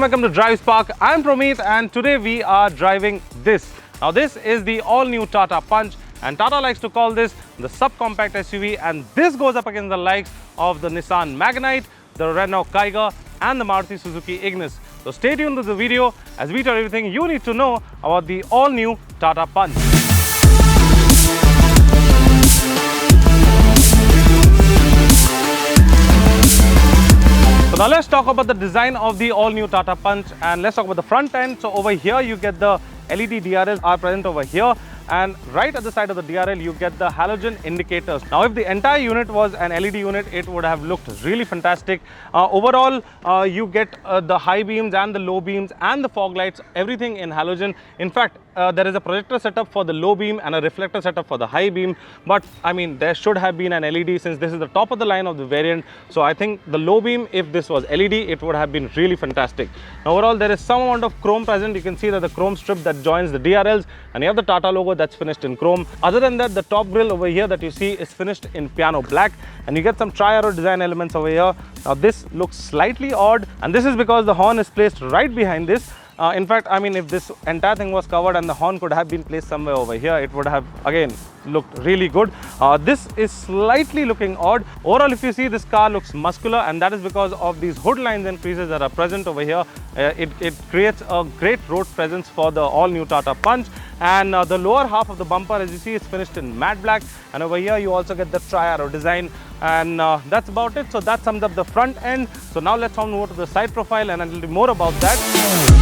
welcome to DriveSpark. I'm Promeet and today we are driving this. Now this is the all-new Tata Punch and Tata likes to call this the subcompact SUV, and this goes up against the likes of the Nissan Magnite, the Renault Kiger and the Maruti Suzuki Ignis. So stay tuned to the video as we tell everything you need to know about the all-new Tata Punch. So now let's talk about the design of the all-new Tata Punch and let's talk about the front end. So over here you get the LED DRLs are present over here, and right at the side of the DRL you get the halogen indicators. Now if the entire unit was an LED unit, it would have looked really fantastic. Overall you get the high beams and the low beams and the fog lights, everything in halogen. In fact, there is a projector setup for the low beam and a reflector setup for the high beam, but I mean there should have been an LED since this is the top of the line of the variant. So I think the low beam, if this was LED, it would have been really fantastic. Now overall there is some amount of chrome present. You can see that the chrome strip that joins the DRLs, and you have the Tata logo that's finished in chrome. Other than that, the top grille over here that you see is finished in piano black, and you get some tri-arrow design elements over here. Now this looks slightly odd, and this is because the horn is placed right behind this. In fact, I mean, if this entire thing was covered and the horn could have been placed somewhere over here, it would have again looked really good. This is slightly looking odd. Overall, if you see, this car looks muscular, and that is because of these hood lines and creases that are present over here. It creates a great road presence for the all-new Tata Punch. And the lower half of the bumper, as you see, is finished in matte black, and over here you also get the tri-arrow design, and that's about it. So that sums up the front end. So now let's move over to the side profile and a little bit more about that.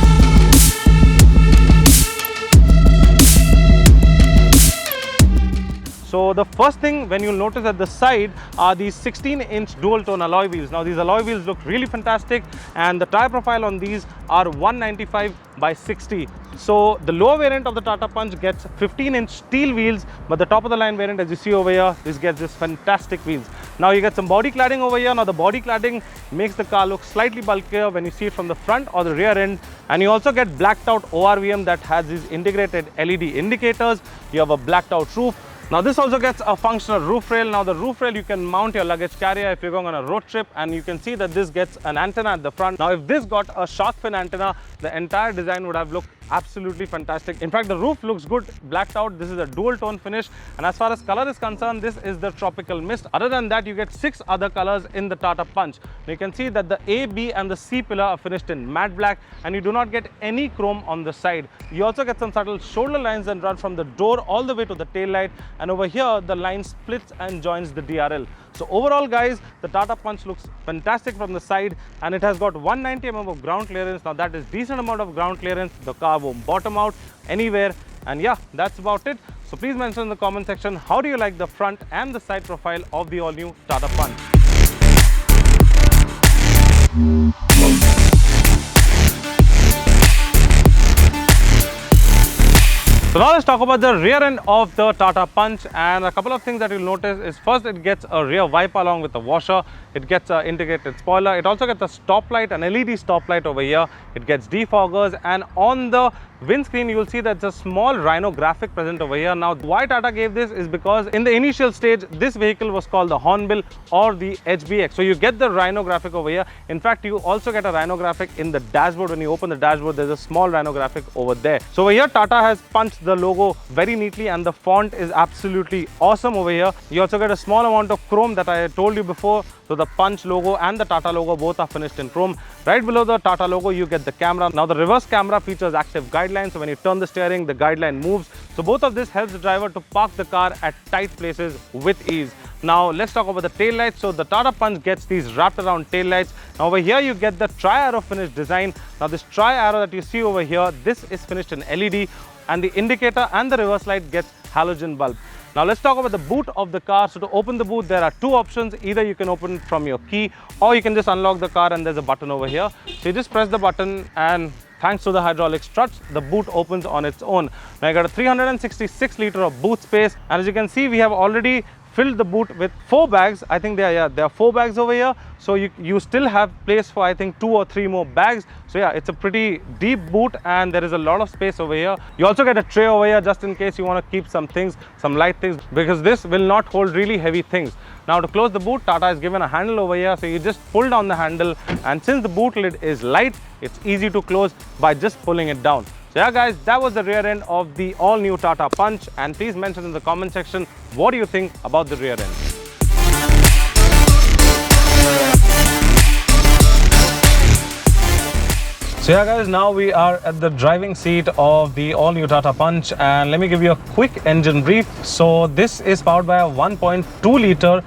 So the first thing when you'll notice at the side are these 16-inch dual tone alloy wheels. Now these alloy wheels look really fantastic, and the tire profile on these are 195 by 60. So the lower variant of the Tata Punch gets 15-inch steel wheels, but the top of the line variant, as you see over here, this gets this fantastic wheels. Now you get some body cladding over here. Now the body cladding makes the car look slightly bulkier when you see it from the front or the rear end, and you also get blacked out ORVM that has these integrated LED indicators. You have a blacked out roof. Now this also gets a functional roof rail. Now the roof rail, you can mount your luggage carrier if you're going on a road trip, and you can see that this gets an antenna at the front. Now if this got a shark fin antenna, the entire design would have looked absolutely fantastic. In fact, the roof looks good blacked out. This is a dual tone finish, and as far as color is concerned, this is the tropical mist. Other than that, you get 6 other colors in the Tata Punch. Now, you can see that the A, B and the C pillar are finished in matte black, and you do not get any chrome on the side. You also get some subtle shoulder lines that run from the door all the way to the tail light, and over here the line splits and joins the DRL. So overall guys, the Tata Punch looks fantastic from the side, and it has got 190 mm of ground clearance. Now that is decent amount of ground clearance. The car won't bottom out anywhere, and yeah, that's about it. So please mention in the comment section, how do you like the front and the side profile of the all-new Tata Punch? So now let's talk about the rear end of the Tata Punch, and a couple of things that you'll notice is, first, it gets a rear wiper along with a washer. It gets an integrated spoiler. It also gets a stoplight, an LED stoplight over here. It gets defoggers, and on the windscreen you will see that there's a small Rhino graphic present over here. Now why Tata gave this is because in the initial stage this vehicle was called the Hornbill or the HBX. So you get the Rhino graphic over here. In fact, you also get a Rhino graphic in the dashboard. When you open the dashboard, there's a small Rhino graphic over there. So over here Tata has punched the logo very neatly, and the font is absolutely awesome over here. You also get a small amount of chrome that I told you before. So the Punch logo and the Tata logo both are finished in chrome. Right below the Tata logo you get the camera. Now the reverse camera features active guidelines, so when you turn the steering, the guideline moves. So both of this helps the driver to park the car at tight places with ease. Now let's talk about the tail lights. So the Tata Punch gets these wrapped around tail lights. Now over here you get the tri-arrow finish design. Now this tri-arrow that you see over here, this is finished in LED, and the indicator and the reverse light gets halogen bulb. Now let's talk about the boot of the car. So to open the boot, there are 2 options. Either you can open it from your key, or you can just unlock the car, and there's a button over here. So you just press the button, and thanks to the hydraulic struts, the boot opens on its own. Now I got a 366 litre of boot space, and as you can see, we have already filled the boot with 4 bags. I think there are 4 bags over here. So you still have place for, I think, 2 or 3 more bags. So yeah, it's a pretty deep boot and there is a lot of space over here. You also get a tray over here just in case you want to keep some things, some light things, because this will not hold really heavy things. Now to close the boot, Tata has given a handle over here. So you just pull down the handle, and since the boot lid is light, it's easy to close by just pulling it down. So yeah guys, that was the rear end of the all new Tata Punch, and please mention in the comment section what do you think about the rear end. So yeah guys, now we are at the driving seat of the all new Tata Punch, and let me give you a quick engine brief. So this is powered by a 1.2 liter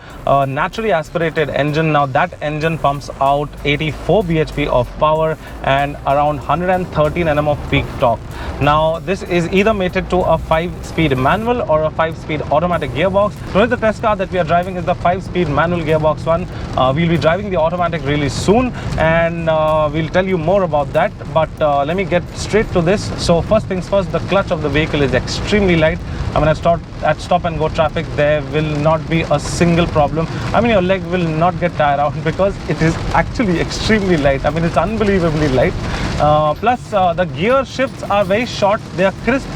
naturally aspirated engine. Now that engine pumps out 84 bhp of power and around 113 Nm of peak torque. Now this is either mated to a 5-speed manual or a 5-speed automatic gearbox. So the test car that we are driving is the 5-speed manual gearbox one. We'll be driving the automatic really soon, and we'll tell you more about that. But let me get straight to this. So first things first, the clutch of the vehicle is extremely light. I mean, at stop and go traffic, there will not be a single problem. I mean, your leg will not get tired out because it is actually extremely light. I mean, it's unbelievably light. Plus the gear shifts are very short, they are crisp.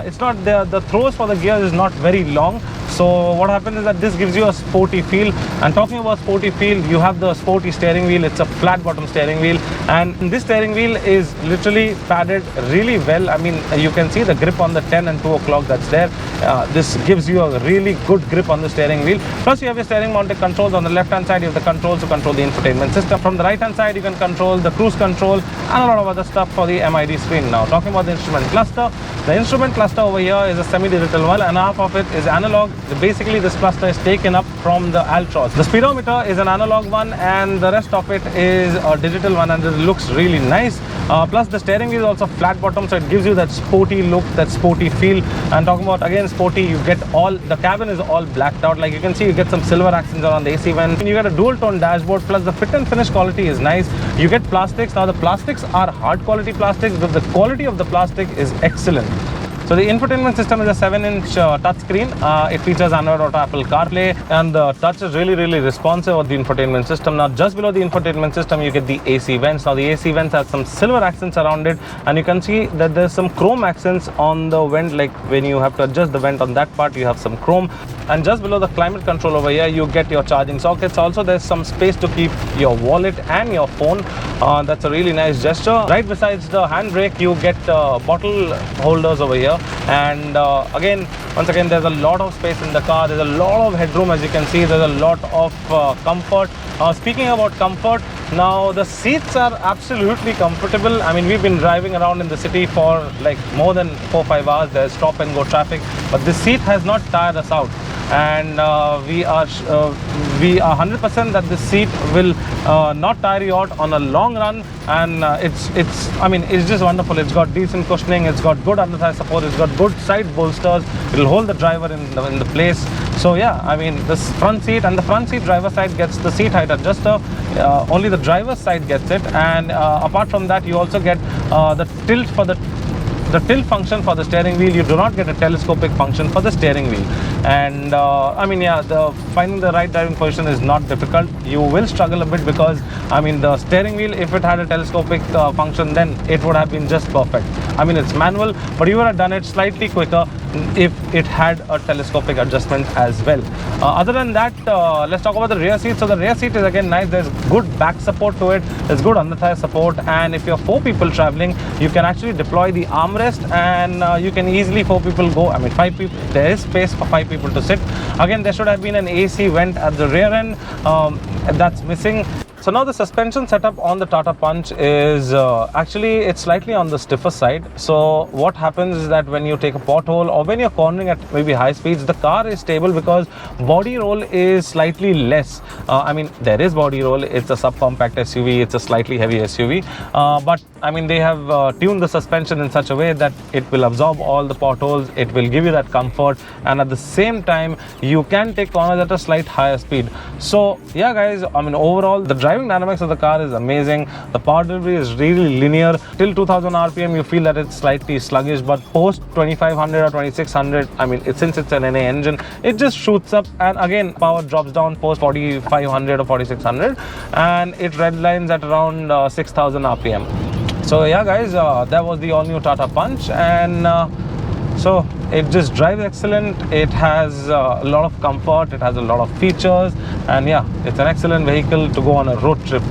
It's not the throws for the gears is not very long. So what happens is that this gives you a sporty feel. And talking about sporty feel, you have the sporty steering wheel. It's a flat bottom steering wheel, and this steering wheel is literally padded really well. I mean, you can see the grip on the 10 and 2 o'clock that's there. This gives you a really good grip on the steering wheel. Plus you have your steering mounted controls. On the left hand side you have the controls to control the infotainment system. From the right hand side you can control the cruise control and a lot of other stuff for the MID screen. Now talking about the instrument cluster, the instrument cluster over here is a semi-digital one, and half of it is analog. Basically this cluster is taken up from the Altroz. The speedometer is an analog one, and the rest of it is a digital one, and it looks really nice. Plus the steering wheel is also flat bottom, so it gives you that sporty look, that sporty feel. And talking about again sporty, you get all, the cabin is all blacked out. Like you can see, you get some silver accents around the AC vent. You get a dual tone dashboard, plus the fit and finish quality is nice. You get plastics. Now the plastics are hard quality plastics, but the quality of the plastic is excellent. So the infotainment system is a 7-inch touchscreen. It features Android Auto, Apple CarPlay, and the touch is really responsive of the infotainment system. Now just below the infotainment system you get the AC vents. Now the AC vents have some silver accents around it, and you can see that there's some chrome accents on the vent, like when you have to adjust the vent on that part you have some chrome. And just below the climate control over here you get your charging sockets. Also there's some space to keep your wallet and your phone. That's a really nice gesture. Right besides the handbrake you get bottle holders over here. And once again there's a lot of space in the car. There's a lot of headroom, as you can see. There's a lot of comfort. Speaking about comfort, now the seats are absolutely comfortable. I mean, we've been driving around in the city for like more than 4-5 hours. There's stop and go traffic, but this seat has not tired us out. And we are 100% that this seat will not tire you out on a long run. And I mean, it's just wonderful. It's got decent cushioning, it's got good underthigh support, it's got good side bolsters. It'll hold the driver in the place. So yeah, I mean, this front seat, and the front seat driver side gets the seat height adjuster. Only the driver's side gets it. And apart from that, you also get the tilt for the tilt function for the steering wheel. You do not get a telescopic function for the steering wheel. And I mean, yeah, finding the right driving position is not difficult. You will struggle a bit because, I mean, the steering wheel, if it had a telescopic function, then it would have been just perfect. I mean, it's manual, but you would have done it slightly quicker if it had a telescopic adjustment as well. Other than that, let's talk about the rear seat. So the rear seat is again nice. There's good back support to it. There's good underthigh support. And if you're 4 people traveling, you can actually deploy the armrest, and you can easily 4 people go. I mean, 5 people, there is space for 5 people to sit. Again, there should have been an AC vent at the rear end. That's missing. So now the suspension setup on the Tata Punch is actually it's slightly on the stiffer side. So what happens is that when you take a pothole or when you're cornering at maybe high speeds, the car is stable because body roll is slightly less. I mean, there is body roll. It's a subcompact SUV. It's a slightly heavy SUV, but I mean, they have tuned the suspension in such a way that it will absorb all the potholes, it will give you that comfort, and at the same time you can take corners at a slight higher speed. So yeah guys, I mean, overall the driving dynamics of the car is amazing. The power delivery is really linear. Till 2000 rpm you feel that it's slightly sluggish, but post 2500 or 2600, I mean, since it's an NA engine, it just shoots up, and again power drops down post 4500 or 4600, and it redlines at around 6000 rpm. So yeah guys, that was the all new Tata Punch, and so it just drives excellent. It has a lot of comfort, it has a lot of features, and yeah, it's an excellent vehicle to go on a road trip.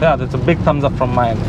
Yeah, that's a big thumbs up from my end.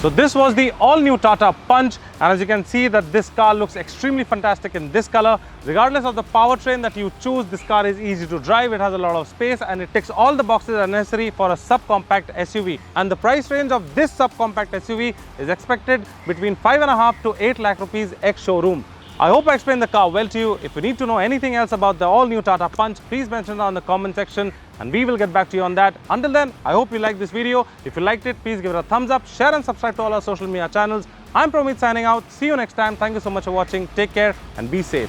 So this was the all-new Tata Punch, and as you can see that this car looks extremely fantastic in this color. Regardless of the powertrain that you choose, this car is easy to drive, it has a lot of space, and it ticks all the boxes that are necessary for a subcompact SUV. And the price range of this subcompact SUV is expected between 5.5 to 8 lakh rupees ex-showroom. I hope I explained the car well to you. If you need to know anything else about the all-new Tata Punch, please mention it down in the comment section and we will get back to you on that. Until then, I hope you liked this video. If you liked it, please give it a thumbs up, share and subscribe to all our social media channels. I'm Promit signing out. See you next time. Thank you so much for watching. Take care and be safe.